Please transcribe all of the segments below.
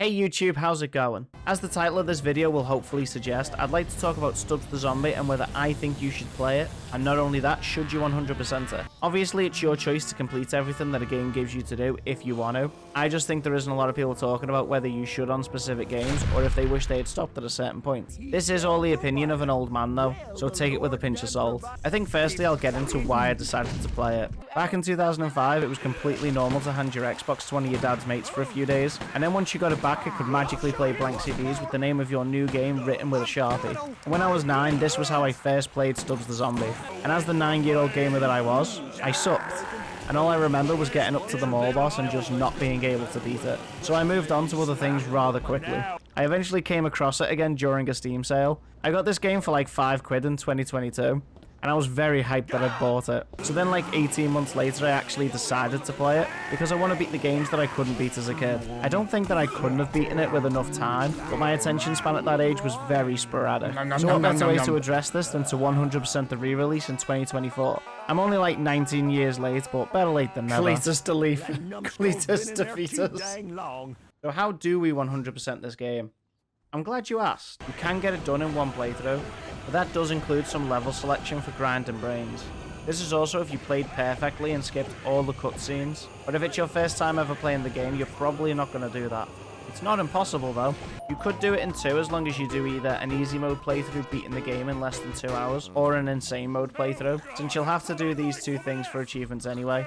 Hey YouTube, how's it going? As the title of this video will hopefully suggest, I'd like to talk about Stubbs the Zombie and whether I think you should play it, and not only that, should you 100% it. Obviously it's your choice to complete everything that a game gives you to do if you want to. I just think there isn't a lot of people talking about whether you should on specific games, or if they wish they had stopped at a certain point. This is all the opinion of an old man though, so take it with a pinch of salt. I think firstly I'll get into why I decided to play it. Back in 2005 it was completely normal to hand your Xbox to one of your dad's mates for a few days, and then once you got it back it could magically play blank CDs with the name of your new game written with a Sharpie. When I was 9, this was how I first played Stubbs the Zombie, and as the 9-year-old gamer that I was, I sucked. And all I remember was getting up to the mall boss and just not being able to beat it. So I moved on to other things rather quickly. I eventually came across it again during a Steam sale. I got this game for like £5 in 2022. And I was very hyped that I'd bought it. So then like 18 months later I actually decided to play it because I want to beat the games that I couldn't beat as a kid. I don't think that I couldn't have beaten it with enough time, but my attention span at that age was very sporadic. So what better way to address this than to 100% the re-release in 2024? I'm only like 19 years late, but better late than never. Cletus to leaf. Cletus to fetus. So how do we 100% this game? I'm glad you asked. You can get it done in one playthrough, but that does include some level selection for grind and brains. This is also if you played perfectly and skipped all the cutscenes, but if it's your first time ever playing the game, you're probably not going to do that. It's not impossible though. You could do it in 2 as long as you do either an easy mode playthrough beating the game in less than 2 hours, or an insane mode playthrough, since you'll have to do these 2 things for achievements anyway,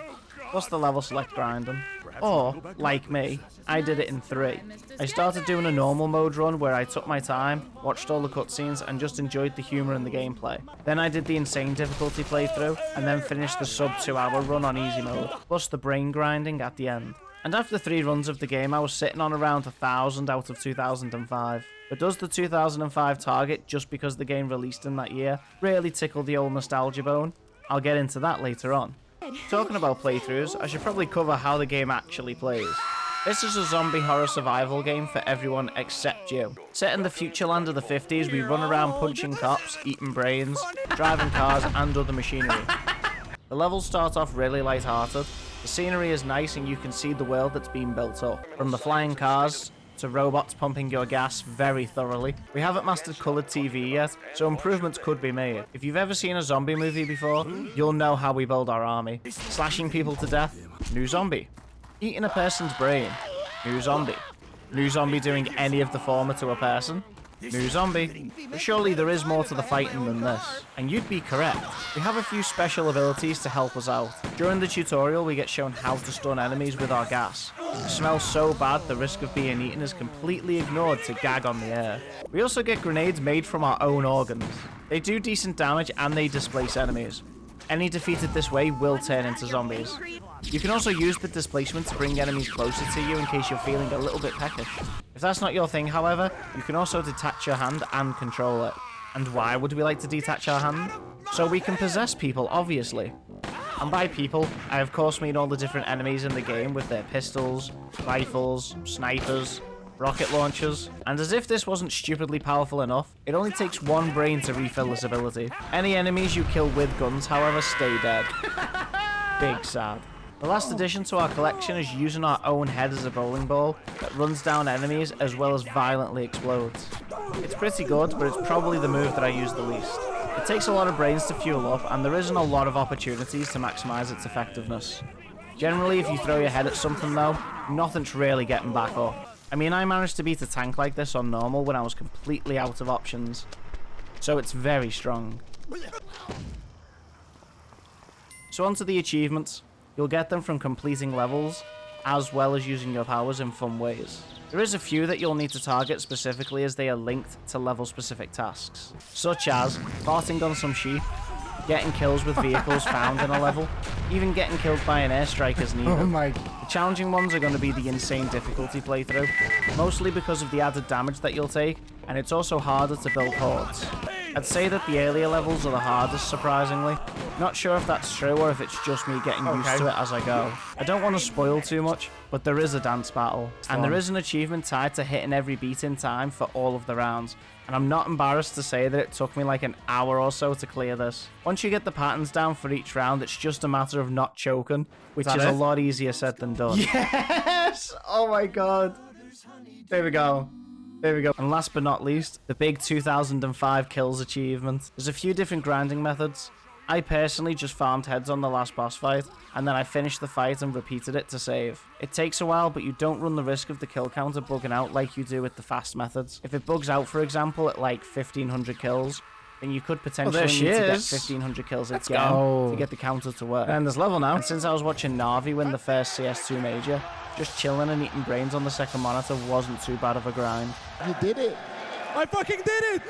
plus the level select grinding. Or, like me, I did it in 3. I started doing a normal mode run where I took my time, watched all the cutscenes, and just enjoyed the humour in the gameplay. Then I did the insane difficulty playthrough, and then finished the sub 2 hour run on easy mode, plus the brain grinding at the end. And after 3 runs of the game, I was sitting on around 1000 out of 2005. But does the 2005 target, just because the game released in that year, really tickle the old nostalgia bone? I'll get into that later on. Talking about playthroughs, I should probably cover how the game actually plays. This is a zombie horror survival game for everyone except you. Set in the future land of the 50s, we run around punching cops, eating brains, driving cars and other machinery. The levels start off really light-hearted, the scenery is nice and you can see the world that's been built up. From the flying cars to robots pumping your gas very thoroughly. We haven't mastered coloured TV yet, so improvements could be made. If you've ever seen a zombie movie before, you'll know how we build our army. Slashing people to death, new zombie. Eating a person's brain, new zombie. New zombie doing any of the former to a person, new zombie. But surely there is more to the fighting than this. And you'd be correct. We have a few special abilities to help us out. During the tutorial we get shown how to stun enemies with our gas. It smells so bad the risk of being eaten is completely ignored to gag on the air. We also get grenades made from our own organs. They do decent damage and they displace enemies. Any defeated this way will turn into zombies. You can also use the displacement to bring enemies closer to you in case you're feeling a little bit peckish. If that's not your thing, however, you can also detach your hand and control it. And why would we like to detach our hand? So we can possess people, obviously. And by people, I of course mean all the different enemies in the game with their pistols, rifles, snipers, rocket launchers. And as if this wasn't stupidly powerful enough, it only takes 1 brain to refill this ability. Any enemies you kill with guns, however, stay dead. Big sad. The last addition to our collection is using our own head as a bowling ball that runs down enemies as well as violently explodes. It's pretty good, but it's probably the move that I use the least. It takes a lot of brains to fuel up, and there isn't a lot of opportunities to maximize its effectiveness. Generally, if you throw your head at something though, nothing's really getting back up. I mean, I managed to beat a tank like this on normal when I was completely out of options. So it's very strong. So onto the achievements. You'll get them from completing levels, as well as using your powers in fun ways. There is a few that you'll need to target specifically as they are linked to level-specific tasks, such as farting on some sheep, getting kills with vehicles found in a level, even getting killed by an airstrike as needed. Oh my. The challenging ones are going to be the insane difficulty playthrough, mostly because of the added damage that you'll take, and it's also harder to build hordes. I'd say that the earlier levels are the hardest, surprisingly. Not sure if that's true or if it's just me getting used to it as I go. I don't want to spoil too much, but there is a dance battle, and there is an achievement tied to hitting every beat in time for all of the rounds. And I'm not embarrassed to say that it took me like an hour or so to clear this. Once you get the patterns down for each round, it's just a matter of not choking, which is a lot easier said than done. Yes! Oh my god. There we go. There we go. And last but not least, the big 2005 kills achievement. There's a few different grinding methods. I personally just farmed heads on the last boss fight, and then I finished the fight and repeated it to save. It takes a while, but you don't run the risk of the kill counter bugging out like you do with the fast methods. If it bugs out, for example, at like 1500 kills, then you could potentially need to get 1500 kills again to get the counter to work. And there's level now. And since I was watching Navi win the first CS2 major, just chilling and eating brains on the second monitor wasn't too bad of a grind. You did it. I fucking did it!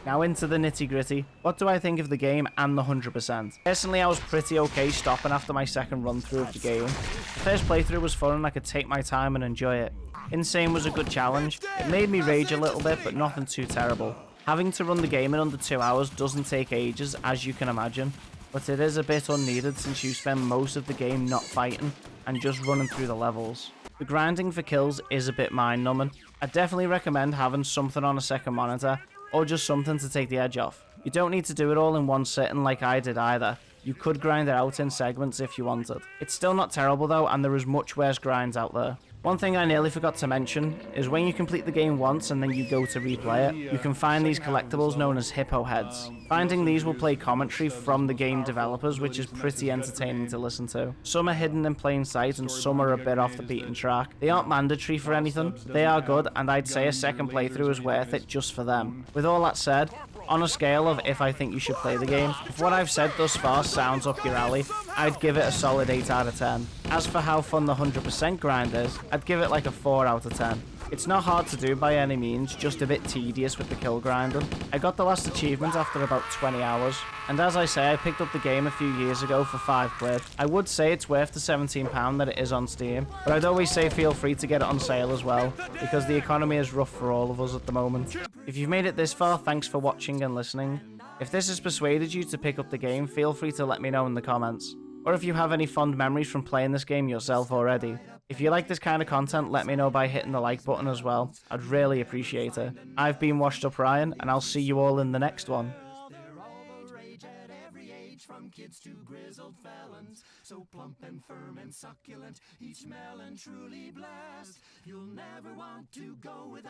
Now into the nitty gritty. What do I think of the game and the 100%? Personally, I was pretty okay stopping after my second run through of the game. The first playthrough was fun and I could take my time and enjoy it. Insane was a good challenge. It made me rage a little bit, but nothing too terrible. Having to run the game in under 2 hours doesn't take ages, as you can imagine, but it is a bit unneeded since you spend most of the game not fighting and just running through the levels. The grinding for kills is a bit mind-numbing. I definitely recommend having something on a second monitor, or just something to take the edge off. You don't need to do it all in one sitting like I did either. You could grind it out in segments if you wanted. It's still not terrible though, and there is much worse grinds out there. One thing I nearly forgot to mention is when you complete the game once and then you go to replay it, you can find these collectibles known as hippo heads. Finding these will play commentary from the game developers, which is pretty entertaining to listen to. Some are hidden in plain sight and some are a bit off the beaten track. They aren't mandatory for anything, they are good, and I'd say a second playthrough is worth it just for them. With all that said, on a scale of if I think you should play the game, if what I've said thus far sounds up your alley, I'd give it a solid 8 out of 10. As for how fun the 100% grind is, I'd give it like a 4 out of 10. It's not hard to do by any means, just a bit tedious with the kill grinding. I got the last achievement after about 20 hours, and as I say, I picked up the game a few years ago for £5. I would say it's worth the £17 that it is on Steam, but I'd always say feel free to get it on sale as well, because the economy is rough for all of us at the moment. If you've made it this far, thanks for watching and listening. If this has persuaded you to pick up the game, feel free to let me know in the comments. Or if you have any fond memories from playing this game yourself already. If you like this kind of content, let me know by hitting the like button as well. I'd really appreciate it. I've been Washed Up Ryan, and I'll see you all in the next one. From kids to grizzled felons, so plump and firm and succulent, each melon truly blessed. You'll never want to go without